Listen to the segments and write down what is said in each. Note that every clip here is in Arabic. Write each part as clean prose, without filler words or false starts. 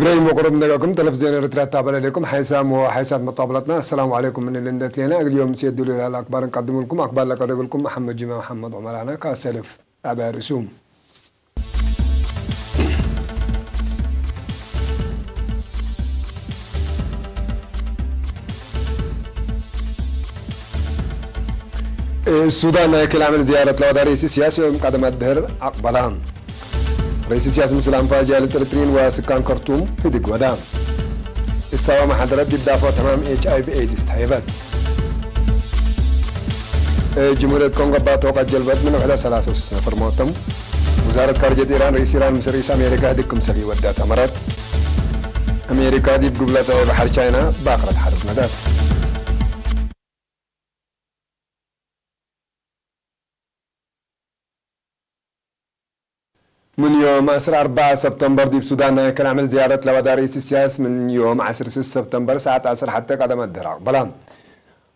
لي مقرب نلقاكم تلفزيون إريتريا تابع لكم حيسام وحيسات مطابلتنا. السلام عليكم من اللي ندت لنا. اليوم سيدوا لي الأخبار نقدم لكم أخبار لك لكم محمد جمع محمد عمرانا كاسلف أبا رسوم. السودان كل عمل زيارة لو رئيس السياسي قدم الدهر أقبلان. رئيس السياسي مثل أنفاجال الترترين وسكان خرطوم في دق ودام. السوا محاضرات بدافع تمام HIV AIDS تحيبات. جمهورية كونغو باتوقع جلبت من 31 نفر موتم. وزارة خارجية إيران رئيس إيران مصر رئيس أمريكا ديكم سلي ودات أمرات. أمريكا دي بقبلة بحر تشاينا باخرة حرب ندات. من يوم 4 سبتمبر دي بسودان كان عمل زيارة لودار رئيس السياسي من يوم 10 سبتمبر ساعة 10 حتى قدم الدرع بلان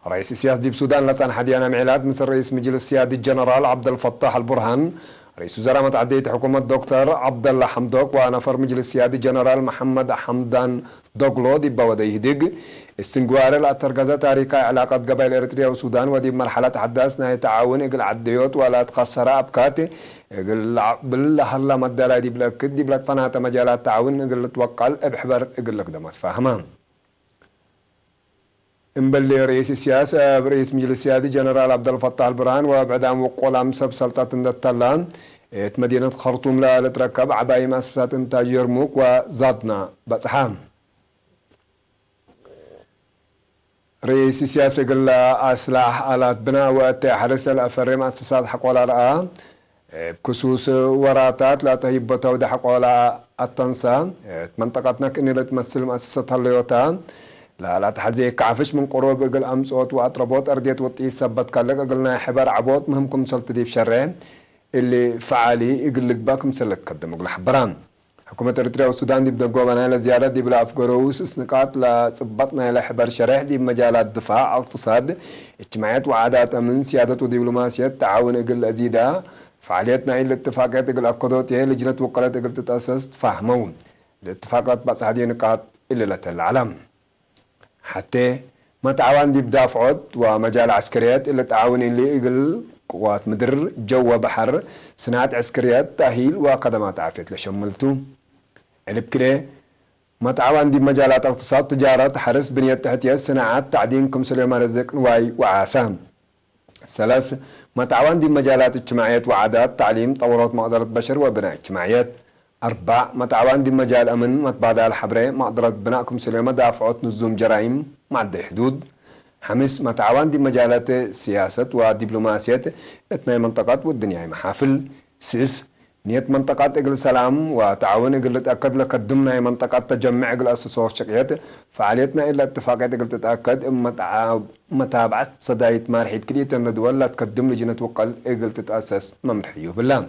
رئيس السياسي دي بسودان لسان حديانا معلاد مصر رئيس مجلس السيادي الجنرال عبد الفتاح البرهان رئيس وزراء متعدية حكومة دكتور عبد الله حمدوك ونفر مجلس السيادي الجنرال محمد حمدان دوغلو دي بوديه دق استنقوار الاترقزة تاريخ علاقات قبائل اريتريا وسودان ودي مرحلة حداث نهاية تعاون اقل عديوت ولا تخسر ابكات اقل بالله هلا مدالا دي بلاك دي بلاك فناتا مجالات تعاون اقل توقل ابحبر اقل لقدمات فاهمان امبلي رئيس السياسة رئيس مجلس السيادي جنرال عبد الفتاح البرهان وبعدام وقول امسب سلطات التلان مدينة خرطوم لا تركب عباية مؤسسات انتاج يرموك وزادنا بصحام رئيس السياسة قال أسلح آلات بناء وتحرس الأفري مؤسسات حق ولا رأى بخصوص وراتات لا تهيب تودي حق ولا التنسى منطقتنا كأني لا تمثل مؤسسة هاليوتا لا تحزي كعفش من قروب قل أمسوت وأطربوت أرديت وطيس سبت كالك قلنا حبار عبوت مهمكم سلط دي بشرين اللي فعالي يقول لك باكم سلك قدم قل حبران حكومة إريتريا والسودان دي بدقوا بنا لزيارة دي بلا أفقروس نقاط لصبتنا إلى حبر شرح دي بمجالات دفاع اقتصاد اجتماعيات وعادات أمن سيادة ودبلوماسية تعاون إقل أزيدة فعالياتنا إلى اتفاقات إقل أفقدوت هي لجنة وقالت إقل تتأسس تفهمون الاتفاقات بس هذه نقاط إلا العالم حتى ما تعاون دي بدافعات ومجال عسكريات إلا تعاون اللي إقل قوات مدر جو بحر صناعة عسكريات تأهيل وخدمات عافية لشملتو اللي بكده ما تعاون دي مجالات اقتصاد تجارة حرس بنية تحتية صناعات تعدين كمسلية رزق واي وعاسام ثلاث ما تعاون دي مجالات اجتماعيات وعادات تعليم تطورات مقدرة بشر وبناء اجتماعيات 4 ما تعاون دي مجال أمن متبادل الحبرة مقدرة بناء كمسلية دافعات نظم جرائم معدة حدود 5 ما تعاون دي مجالات سياسة ودبلوماسية اثنين منطقات والدنيا محافل 6 نية منطقات اقل سلام وتعاون اقل تأكد لقدمنا منطقات تجمع اقل أسسوه الشقيات فعاليتنا إلا اتفاقات اقل تتأكد متابعة صداية مارحيد كلية الندوال لا تقدم لجنة وقل اقل تتأسس ممرحيو بالله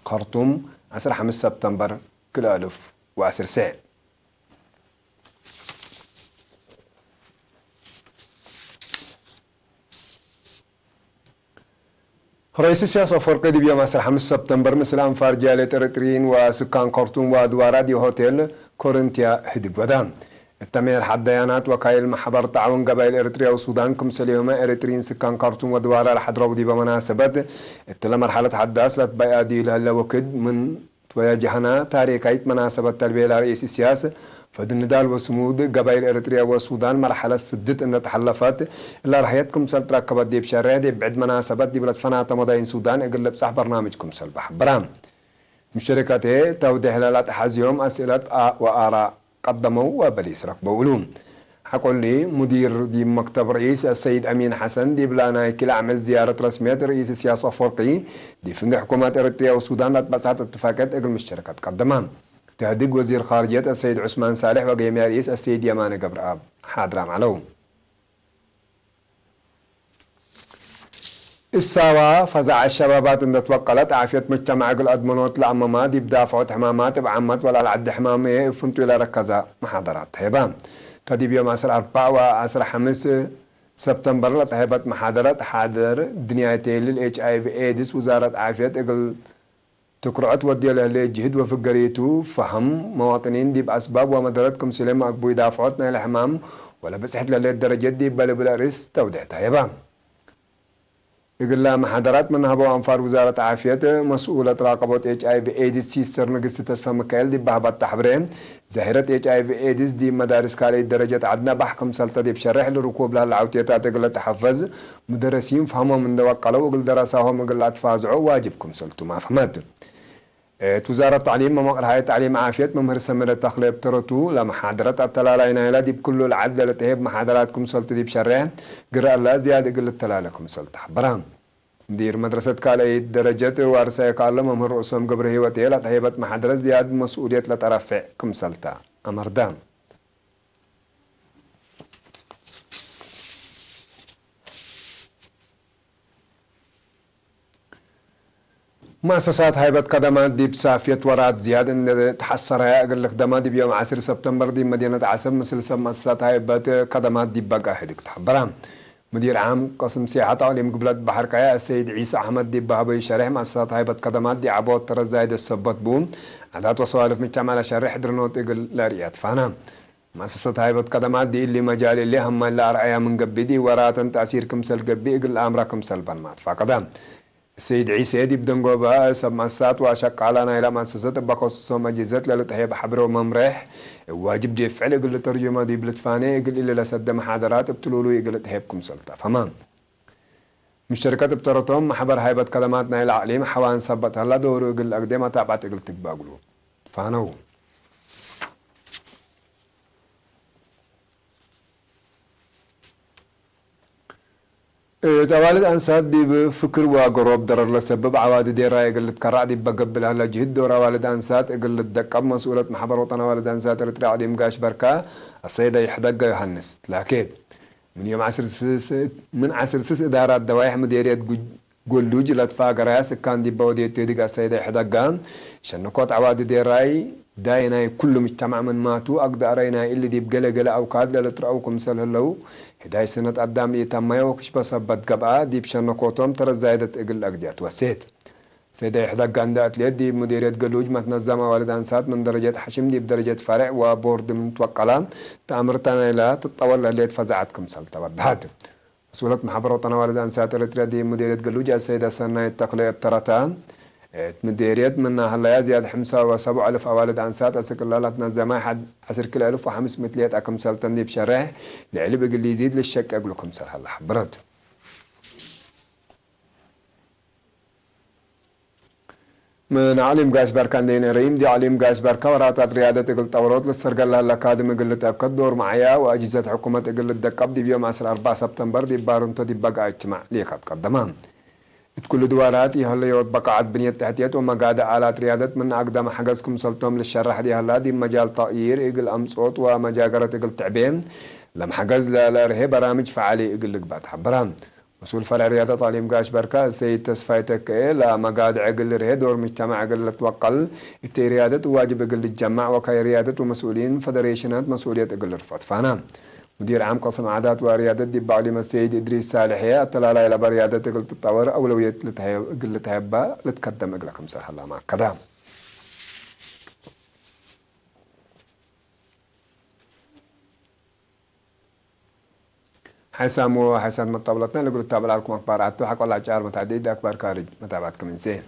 خرطوم 15 سبتمبر كل ألف وعسر ساعة رئيس السياسة فرقي دي بيوم 15 سبتمبر مثل أنفار جالية إريتريين وسكان خرطوم وأدوار دي هوتيل كورنتيا هدق ودان التمير حديانات وكايل محضر تعاون قبائل إريتريا والسودان كمسل يوم إريتريين سكان خرطوم وأدوار الحضروا دي بمناسبة ابتلا مرحلة حداثة بيئة دي لهلا وكد من تواجهنا تاريخية مناسبة تلبية لرئيس السياسة فد الندال وسمود قبائل إريتريا والسودان مرحلة سدت أن تحلفات إلا رحيتكم سل تركبت دي بشرية دي بعد مناسبات دي بلد فناة مدين سودان اقلب صح برنامجكم سل بحبرام مشتركاته توضيح لالات حازيوم أسئلة وآراء قدموا وبليس ركبوا علوم حقول لي مدير دي مكتب رئيس السيد أمين حسن دي بلانا كلا عمل زيارة رسمية رئيس السياسة فرقي دي فنج حكومات إريتريا والسودان لا تبسات اتفاقات اقل مشتركات قدمان تهدق وزير خارجية السيد عثمان صالح وقيم رئيس السيد يمان قبر آب حاضر معلو السوا فزع الشبابات ان توقلت عافية مجتمع قل أدمنوت لأمامات بدافعات حمامات بعمات ولا العد حمامية فنتو إلى ركزة محاضرات هيبان تدي بيوم 4 و 5 سبتمبر لتهيبت محاضرات حاضر دنياتي لل HIV AIDS وزارة عافية قل تقرأت ودي له جهد وفقريتو فهم مواطنين دي بأسباب ومداراتكم سلام أقبو يدافعوتنا الحمام ولا بس حد للدرجات دي بلا ريس تودعتها يبا يقول لها محاضرات من هبو أنفار وزارة عافية مسؤولة راقبة HIV AIDS سيستر نقص تسفى مكايل دي بهبات تحبرين ظاهرة HIV AIDS دي مدارس كالي درجات عدنا بحكم سلطة دي بشرح لركوب لها العوتيات تقول تحفظ مدرسين فهموا من دوقلوا وقل درساهم وقل أتفازعوا واجبكم سلطوا ما فهمت وزارة التعليم مقر هاي تعليم عافية ممهر سمر التخليب ترتو لمحاضرات التلالين هاي دي بكل العدل لتهيب محاضراتكم سلطة دي بشرح قراء الله زيادة قل التلالكم سلطة برام مدير مدرسة كالي درجات وارسايا كالله ممهر رؤسهم قبره وتيلا تهيبت محاضرة زيادة مسؤولية لترفع كم سلطة أمر دام مؤسسات هيبة خدمات دي بسافية ورات زيادة إن تحسرها أقل خدمات دي بيوم 10 سبتمبر دي مدينة عسب مثل مؤسسات هيبة خدمات دي بقى هديك تحبرام مدير عام قسم سياحة تعليم قبلت بحر كايا السيد عيسى أحمد دي بهبي شرح مؤسسات هيبة خدمات دي عبود ترى زايد السبت بوم عدات وصوالف مجتمع على شرح درنوت إقل لاريات فانا مؤسسات هيبة خدمات دي اللي مجال اللي هم اللي أرعيا من قبي دي ورات تأثير كمسل قبي إقل الأمر كمسل بنمات فقدام السيد عيسى دي بدنجو بقى سب مؤسسات واشق على إلى مؤسسات بخصوص مجازات للتهيب حبر وممرح واجب دي فعل يقول ترجمة دي بلتفاني يقول إلا لسد محاضرات بتلولو يقول تهيبكم سلطة فمان مشتركات بترتهم محبر هيبة كلماتنا إلى عليم حوان سبت هلا دورو يقول أقدمها تابعت يقول تكباقلو فانو توالد أنسات دي بفكر وقروب درر لسبب عواد دي راي قلت كرع دي بقبل هلا جهد دورا والد أنسات قلت دقب مسؤولة محبر وطن والد أنسات رترع دي مقاش بركة السيدة يحدق يوحنس لكن من عصر سس إدارات دوايح مديرية قلوج لتفا قراس كان دي بودي تيدق السيدة يحدقان شنكوت عواد دي راي داينا كل مجتمع من ماتو أقدر رينا اللي دي بقلة قلة أو كاد لترأوكم سلهلو هداي سنة قدام لي تمايا وكش بسبت قبعة دي بشنكوتهم ترى زايدة اقل أقديات وسيت سيدة إحدى قاندات ليد دي مديرية قلوج ما تنظم والد أنسات من درجة حشم دي بدرجة فرع وبورد من توقلان تأمرتنا إلى تتطور لليد فزعتكم سلطة وردهات مسؤولة محبر وطن والد أنسات الاتريا دي مديرية قلوج السيدة سنة التقلية بترتان مديرية منها هلا زياد حمسة وسبع ألف أوالد أنسات أسك الله لا تنظم حد 10,500 أكم سلطان دي بشرح لعلي بقل يزيد للشك أقولكم سر هلا حبرت من عليم قاش بركان دين ريم دي عليم قاش بركة وراتات ريادة قلت أورات للسرقل الأكاديمي قلت أكد دور معايا وأجهزة حكومة قلت دقب دي بيوم 4 سبتمبر دي بارنتو دي بقى اجتماع ليقات قدمان كل دوارات يهلا يود بقعات بنية تحتيات ومقادة آلات ريادة من أقدم حجزكم سلطهم للشرح دي هلا دي مجال طائر إقل أمصوت ومجاجرة إقل تعبين لم حجز لا برامج فعالي إقل لقبات حبران مسؤول فرع ريادة تعليم قاش بركة السيد تسفايتك لا مقاد عقل ريه دور مجتمع عقل توقل إتي ريادة واجب عقل الجمع وكاي ريادة ومسؤولين فدريشنات مسؤولية عقل رفض فانا مدير عام قسم عادات وريادة دي بعلم السيد إدريس صالحية التلالة إلى بريادة عقل تطور أولوية عقل تهبة لتقدم عقلكم سرح الله معك كذا حسام مطابلتنا اللي قلت تابع لكم أخبار عدتو حق والله جار متعدد أخبار خارج متابعتكم إنسان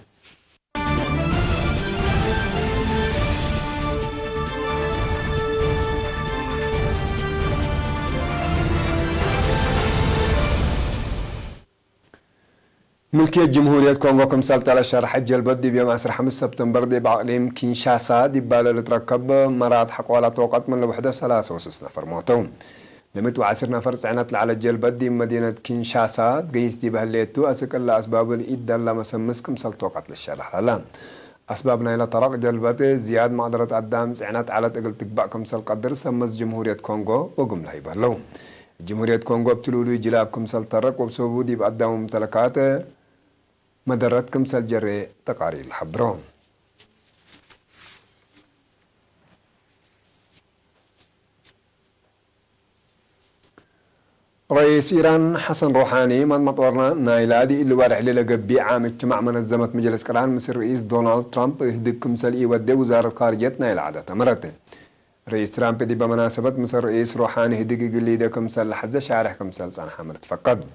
ملكية جمهورية كونغو كمثال على شرح الجلبت دي بيوم 5 سبتمبر دي بعقليم كينشاسا دي بالا لتركب مرات حق ولا توقت من الوحدة 3 نفر موتون لمت وعسر نفر سعنات على الجلبت دي مدينة كينشاسا قيس دي بهليتو أسك الله أسباب الإيد لما مسمس كمثال توقت للشرح لا أسبابنا إلى طرق جلبت زياد مقدرة قدام سعنات على تقل تقبع كمثال قدر سمس جمهورية كونغو وقم لها يبهلو جمهورية كونغو بتلولو جلاب كمثال طرق وبسوبو دي بقدام ممتلكات مدرتكم سالجري تقارير الحبرون رئيس إيران حسن روحاني من مطورنا نايلادي اللي وارع ليلة قبي عام اجتماع منظمة مجلس كران مصر رئيس دونالد ترامب يهدكم سلئي ودي وزارة خارجية نايل عادة مرتين رئيس ترامب دي بمناسبة مصر رئيس روحاني هدك قلي دكم سل حزة شارحكم سل صان حمرت فقد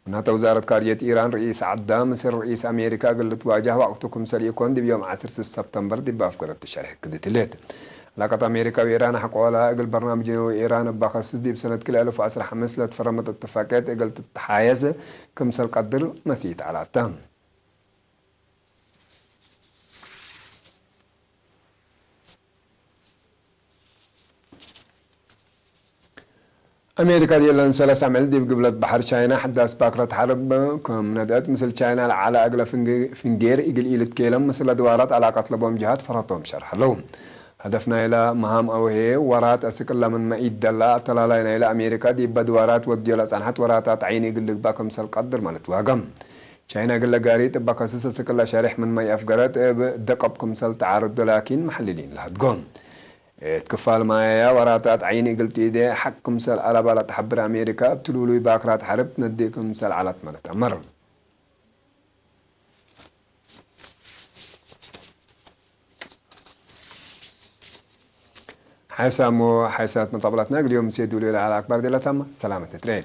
ونهت وزارة خارجية إيران رئيس عدا مصر رئيس أمريكا قلت واجه وقتكم سل يكون دي بيوم 10 سبتمبر دي بأفكار الشرح كده تلات علاقة أمريكا وإيران حقوا لها أقل برنامج إيران بخصص دي بسنة كل 1015 لتفرمت اتفاقات أقل تتحايز كمثل قدر مسيت على التام أمريكا دي لان سلاس عمل دي بقبلة بحر شاينا حتى أسباقرة حرب كم ندات مثل شاينا على أقل فنجير إقل إيلت كيلم مثل دوارات علاقة لبهم جهات فرطهم شرح لهم هدفنا إلى مهام أو هي ورات أسكال من مئيد دلا تلالينا إلى أمريكا دي بدوارات وديولا سانحات وراتات عيني قل لك باكم سل قدر مالت واقم شاينا قل لك قاري تبقى قصص أسكال شارح من مي أفقرات دقبكم سل تعارض لكن محللين لها تقوم تكفال مايا وراتات عيني قلت إيدي حقكم سل على بالا تحبر أمريكا بتلولوي باكرات حرب نديكم سل على مالت أمر حيسات مطابلتنا اليوم سيدوا لي على أكبر دلتهم سلامة ترين